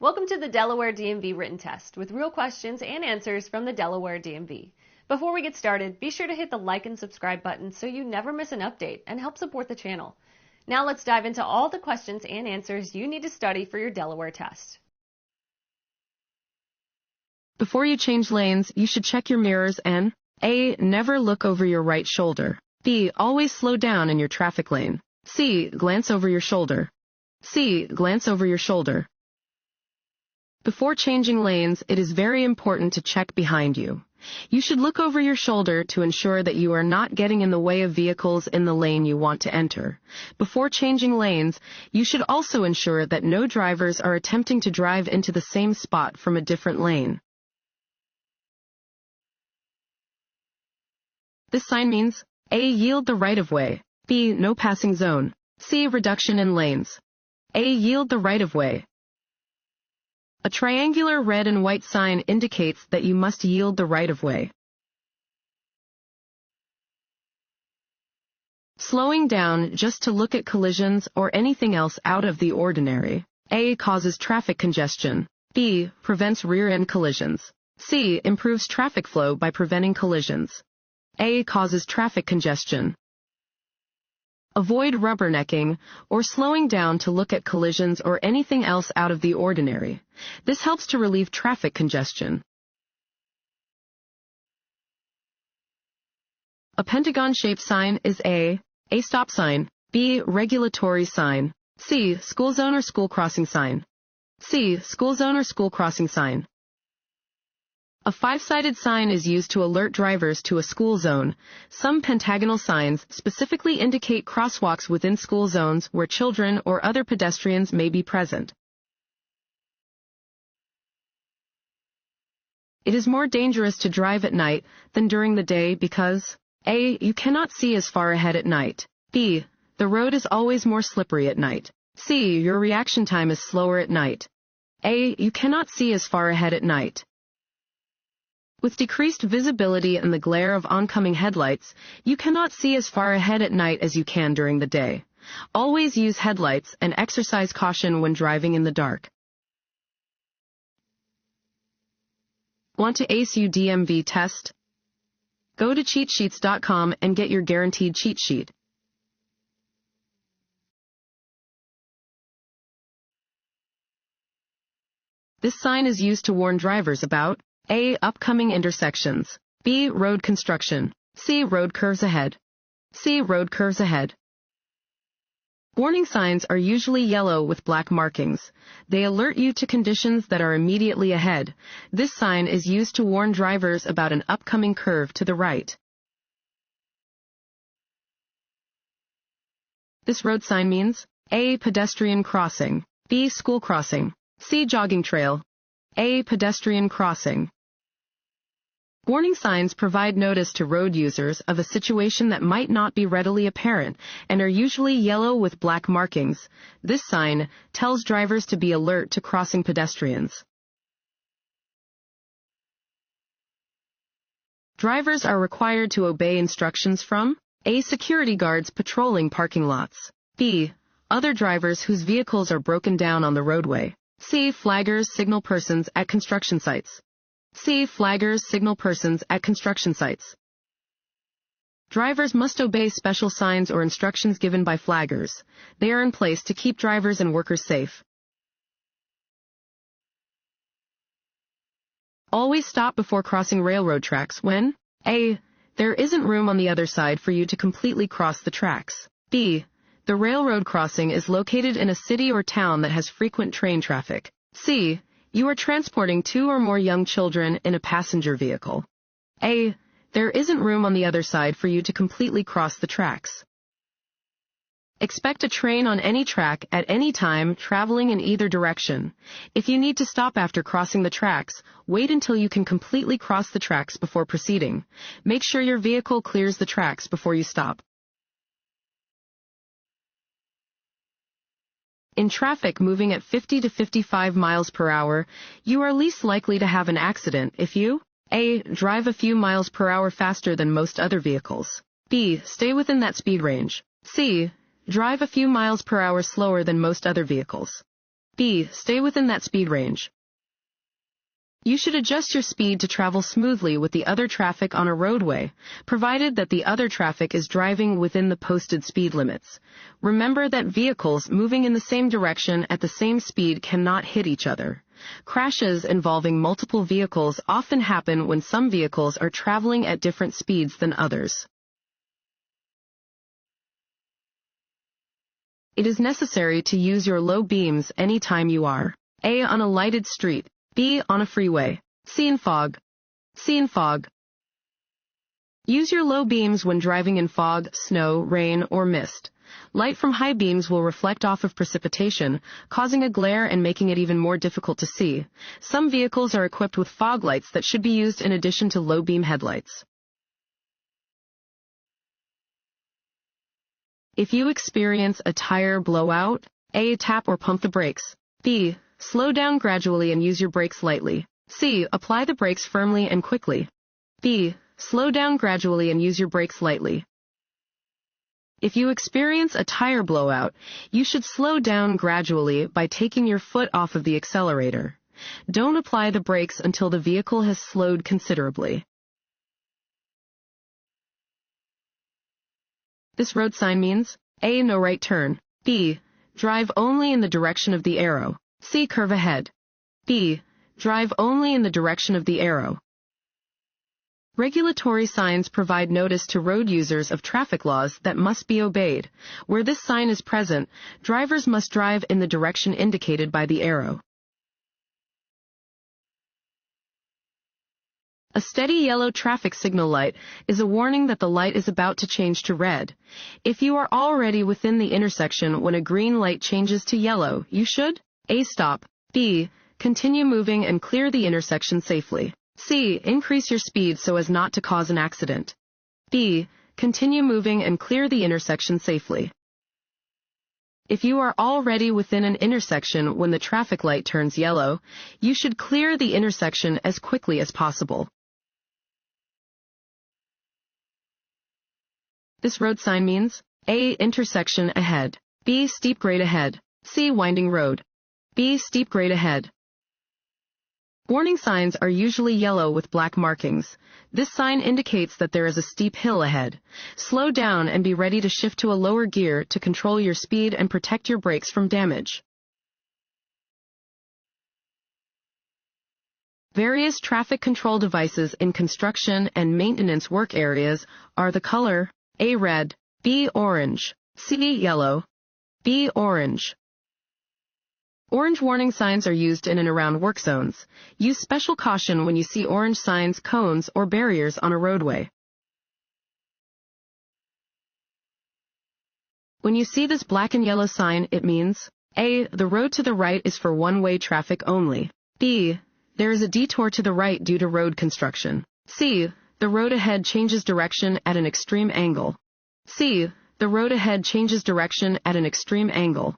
Welcome to the Delaware DMV Written Test with real questions and answers from the Delaware DMV. Before we get started, be sure to hit the like and subscribe button so you never miss an update and help support the channel. Now let's dive into all the questions and answers you need to study for your Delaware test. Before you change lanes, you should check your mirrors and A. Never look over your right shoulder. B. Always slow down in your traffic lane. C. Glance over your shoulder. C. Glance over your shoulder. Before changing lanes, it is very important to check behind you. You should look over your shoulder to ensure that you are not getting in the way of vehicles in the lane you want to enter. Before changing lanes, you should also ensure that no drivers are attempting to drive into the same spot from a different lane. This sign means A. Yield the right-of-way. B. No passing zone. C. Reduction in lanes. A. Yield the right-of-way. A triangular red and white sign indicates that you must yield the right-of-way. Slowing down just to look at collisions or anything else out of the ordinary. A. Causes traffic congestion. B. Prevents rear-end collisions. C. Improves traffic flow by preventing collisions. A. Causes traffic congestion. Avoid rubbernecking or slowing down to look at collisions or anything else out of the ordinary. This helps to relieve traffic congestion. A pentagon-shaped sign is A stop sign. B. Regulatory sign. C. School zone or school crossing sign. C. School zone or school crossing sign. A five-sided sign is used to alert drivers to a school zone. Some pentagonal signs specifically indicate crosswalks within school zones where children or other pedestrians may be present. It is more dangerous to drive at night than during the day because A. You cannot see as far ahead at night. B. The road is always more slippery at night. C. Your reaction time is slower at night. A. You cannot see as far ahead at night. With decreased visibility and the glare of oncoming headlights, you cannot see as far ahead at night as you can during the day. Always use headlights and exercise caution when driving in the dark. Want to ace your DMV test? Go to cheatsheets.com and get your guaranteed cheat sheet. This sign is used to warn drivers about A. Upcoming intersections. B. Road construction. C. Road curves ahead. C. Road curves ahead. Warning signs are usually yellow with black markings. They alert you to conditions that are immediately ahead. This sign is used to warn drivers about an upcoming curve to the right. This road sign means A. Pedestrian crossing. B. School crossing. C. Jogging trail. A. Pedestrian crossing. Warning signs provide notice to road users of a situation that might not be readily apparent and are usually yellow with black markings. This sign tells drivers to be alert to crossing pedestrians. Drivers are required to obey instructions from A. Security guards patrolling parking lots. B. Other drivers whose vehicles are broken down on the roadway. C. Flaggers, signal persons at construction sites. C. Flaggers, signal persons at construction sites. Drivers must obey special signs or instructions given by flaggers. They are in place to keep drivers and workers safe. Always stop before crossing railroad tracks when A. There isn't room on the other side for you to completely cross the tracks. B. The railroad crossing is located in a city or town that has frequent train traffic. C. You are transporting 2 or more young children in a passenger vehicle. A. There isn't room on the other side for you to completely cross the tracks. Expect a train on any track at any time traveling in either direction. If you need to stop after crossing the tracks, wait until you can completely cross the tracks before proceeding. Make sure your vehicle clears the tracks before you stop. In traffic moving at 50 to 55 miles per hour, you are least likely to have an accident if you A. Drive a few miles per hour faster than most other vehicles. B. Stay within that speed range. C. Drive a few miles per hour slower than most other vehicles. B. Stay within that speed range. You should adjust your speed to travel smoothly with the other traffic on a roadway, provided that the other traffic is driving within the posted speed limits. Remember that vehicles moving in the same direction at the same speed cannot hit each other. Crashes involving multiple vehicles often happen when some vehicles are traveling at different speeds than others. It is necessary to use your low beams anytime you are A. on a lighted street, B. on a freeway, C. in fog. C. in fog. Use your low beams when driving in fog, snow, rain, or mist. Light from high beams will reflect off of precipitation, causing a glare and making it even more difficult to see. Some vehicles are equipped with fog lights that should be used in addition to low beam headlights. If you experience a tire blowout, A. tap or pump the brakes. B. slow down gradually and use your brakes lightly. C. apply the brakes firmly and quickly. B. slow down gradually and use your brakes lightly. If you experience a tire blowout, you should slow down gradually by taking your foot off of the accelerator. Don't apply the brakes until the vehicle has slowed considerably. This road sign means A. no right turn. B. drive only in the direction of the arrow. C. curve ahead. B. drive only in the direction of the arrow. Regulatory signs provide notice to road users of traffic laws that must be obeyed. Where this sign is present, drivers must drive in the direction indicated by the arrow. A steady yellow traffic signal light is a warning that the light is about to change to red. If you are already within the intersection when a green light changes to yellow, you should A. stop. B. continue moving and clear the intersection safely. C. increase your speed so as not to cause an accident. B. continue moving and clear the intersection safely. If you are already within an intersection when the traffic light turns yellow, you should clear the intersection as quickly as possible. This road sign means A. intersection ahead. B. steep grade ahead. C. winding road. B. steep grade ahead. Warning signs are usually yellow with black markings. This sign indicates that there is a steep hill ahead. Slow down and be ready to shift to a lower gear to control your speed and protect your brakes from damage. Various traffic control devices in construction and maintenance work areas are the color A. red, B. orange, C. yellow, B. orange. Orange warning signs are used in and around work zones. Use special caution when you see orange signs, cones, or barriers on a roadway. When you see this black and yellow sign, it means A. the road to the right is for one-way traffic only. B. there is a detour to the right due to road construction. C. the road ahead changes direction at an extreme angle. C. the road ahead changes direction at an extreme angle.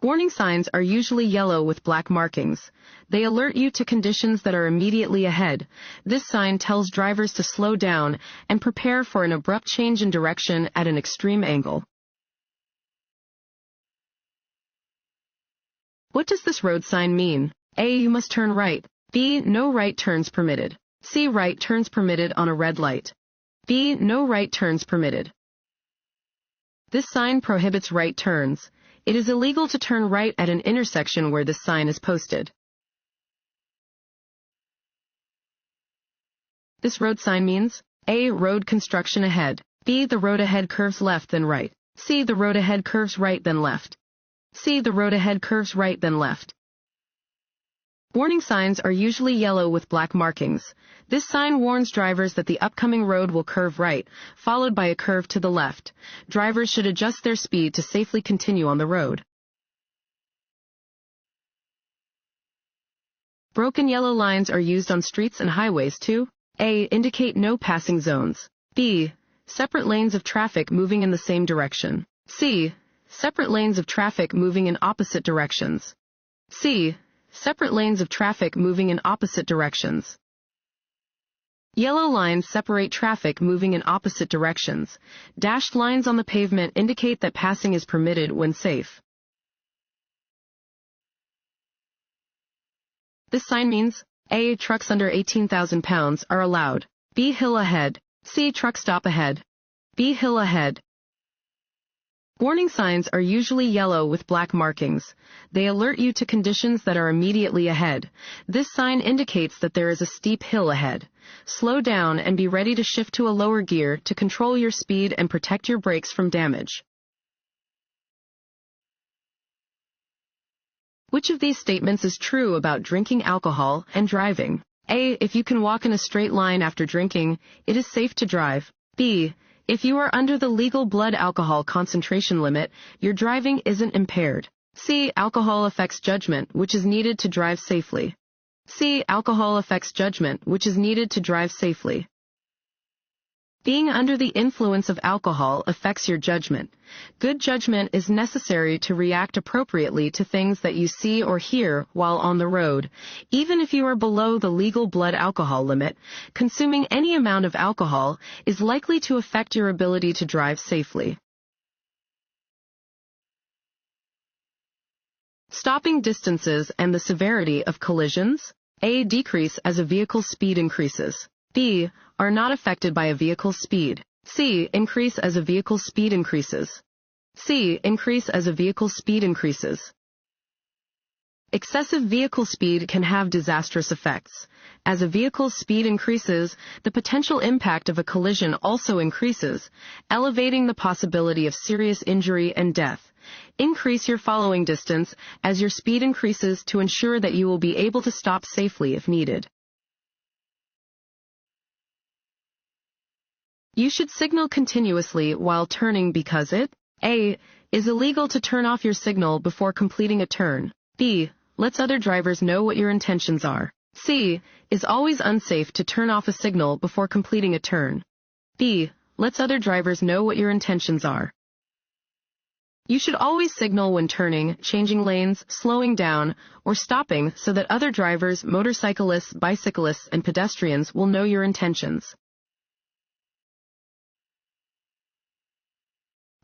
Warning signs are usually yellow with black markings. They alert you to conditions that are immediately ahead. This sign tells drivers to slow down and prepare for an abrupt change in direction at an extreme angle. What does this road sign mean? A. you must turn right. B. no right turns permitted. C. right turns permitted on a red light. B. no right turns permitted. This sign prohibits right turns. It is illegal to turn right at an intersection where this sign is posted. This road sign means A. road construction ahead. B. the road ahead curves left then right. C. the road ahead curves right then left. C. the road ahead curves right then left. Warning signs are usually yellow with black markings. This sign warns drivers that the upcoming road will curve right, followed by a curve to the left. Drivers should adjust their speed to safely continue on the road. Broken yellow lines are used on streets and highways to A. indicate no passing zones. B. separate lanes of traffic moving in the same direction. C. separate lanes of traffic moving in opposite directions. C. separate lanes of traffic moving in opposite directions. Yellow lines separate traffic moving in opposite directions. Dashed lines on the pavement indicate that passing is permitted when safe. This sign means A. Trucks under 18,000 pounds are allowed. B. Hill ahead. C. Truck stop ahead. B. Hill ahead. Warning signs are usually yellow with black markings. They alert you to conditions that are immediately ahead. This sign indicates that there is a steep hill ahead. Slow down and be ready to shift to a lower gear to control your speed and protect your brakes from damage. Which of these statements is true about drinking alcohol and driving? A. If you can walk in a straight line after drinking, it is safe to drive. B. If you are under the legal blood alcohol concentration limit, your driving isn't impaired. C. Alcohol affects judgment, which is needed to drive safely. C. Alcohol affects judgment, which is needed to drive safely. Being under the influence of alcohol affects your judgment. Good judgment is necessary to react appropriately to things that you see or hear while on the road. Even if you are below the legal blood alcohol limit, consuming any amount of alcohol is likely to affect your ability to drive safely. Stopping distances and the severity of collisions. A. Decrease as a vehicle's speed increases. B. Are not affected by a vehicle's speed. C. Increase as a vehicle's speed increases. C. Increase as a vehicle's speed increases. Excessive vehicle speed can have disastrous effects. As a vehicle's speed increases, the potential impact of a collision also increases, elevating the possibility of serious injury and death. Increase your following distance as your speed increases to ensure that you will be able to stop safely if needed. You should signal continuously while turning because it A. Is illegal to turn off your signal before completing a turn. B. Lets other drivers know what your intentions are. C. Is always unsafe to turn off a signal before completing a turn. B. Lets other drivers know what your intentions are. You should always signal when turning, changing lanes, slowing down, or stopping so that other drivers, motorcyclists, bicyclists, and pedestrians will know your intentions.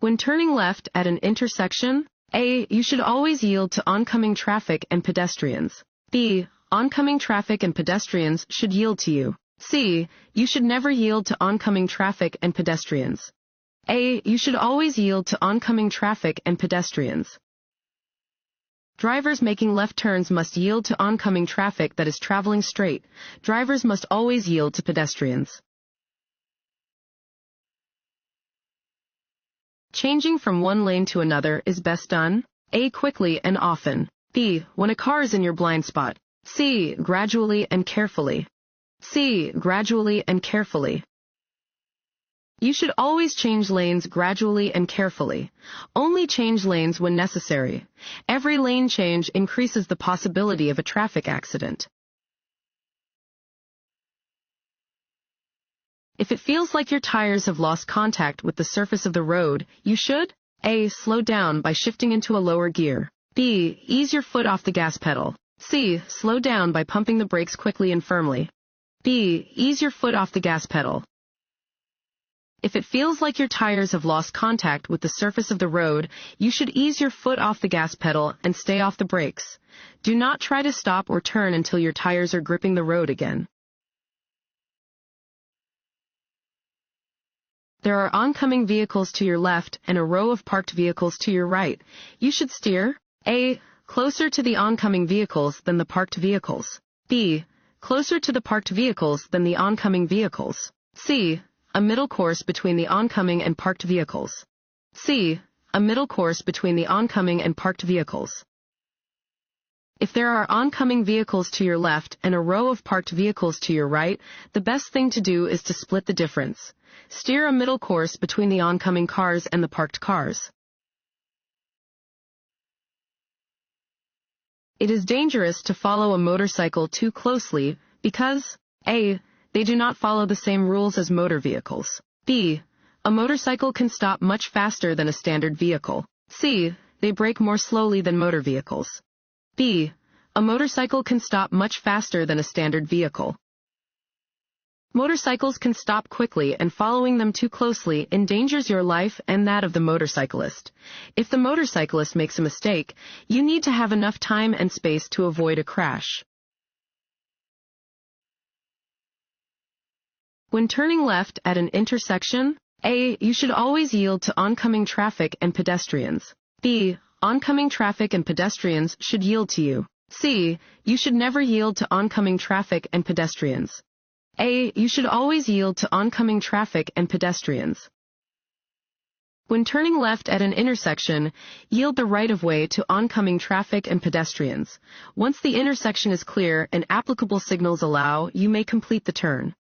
When turning left at an intersection, A. You should always yield to oncoming traffic and pedestrians. B. Oncoming traffic and pedestrians should yield to you. C. You should never yield to oncoming traffic and pedestrians. A. You should always yield to oncoming traffic and pedestrians. Drivers making left turns must yield to oncoming traffic that is traveling straight. Drivers must always yield to pedestrians. Changing from one lane to another is best done A. Quickly and often. B. When a car is in your blind spot. C. Gradually and carefully. C. Gradually and carefully. You should always change lanes gradually and carefully. Only change lanes when necessary. Every lane change increases the possibility of a traffic accident. If it feels like your tires have lost contact with the surface of the road, you should A. Slow down by shifting into a lower gear. B. Ease your foot off the gas pedal. C. Slow down by pumping the brakes quickly and firmly. B. Ease your foot off the gas pedal. If it feels like your tires have lost contact with the surface of the road, you should ease your foot off the gas pedal and stay off the brakes. Do not try to stop or turn until your tires are gripping the road again. There are oncoming vehicles to your left and a row of parked vehicles to your right. You should steer A. Closer to the oncoming vehicles than the parked vehicles. B. Closer to the parked vehicles than the oncoming vehicles. C. A middle course between the oncoming and parked vehicles. C. A middle course between the oncoming and parked vehicles. If there are oncoming vehicles to your left and a row of parked vehicles to your right, the best thing to do is to split the difference. Steer a middle course between the oncoming cars and the parked cars. It is dangerous to follow a motorcycle too closely because A. They do not follow the same rules as motor vehicles. B. A motorcycle can stop much faster than a standard vehicle. C. They brake more slowly than motor vehicles. B. A motorcycle can stop much faster than a standard vehicle. Motorcycles can stop quickly, and following them too closely endangers your life and that of the motorcyclist. If the motorcyclist makes a mistake, you need to have enough time and space to avoid a crash. When turning left at an intersection, A. You should always yield to oncoming traffic and pedestrians. B. Oncoming traffic and pedestrians should yield to you. C. You should never yield to oncoming traffic and pedestrians. A. You should always yield to oncoming traffic and pedestrians. When turning left at an intersection, yield the right-of-way to oncoming traffic and pedestrians. Once the intersection is clear and applicable signals allow, you may complete the turn.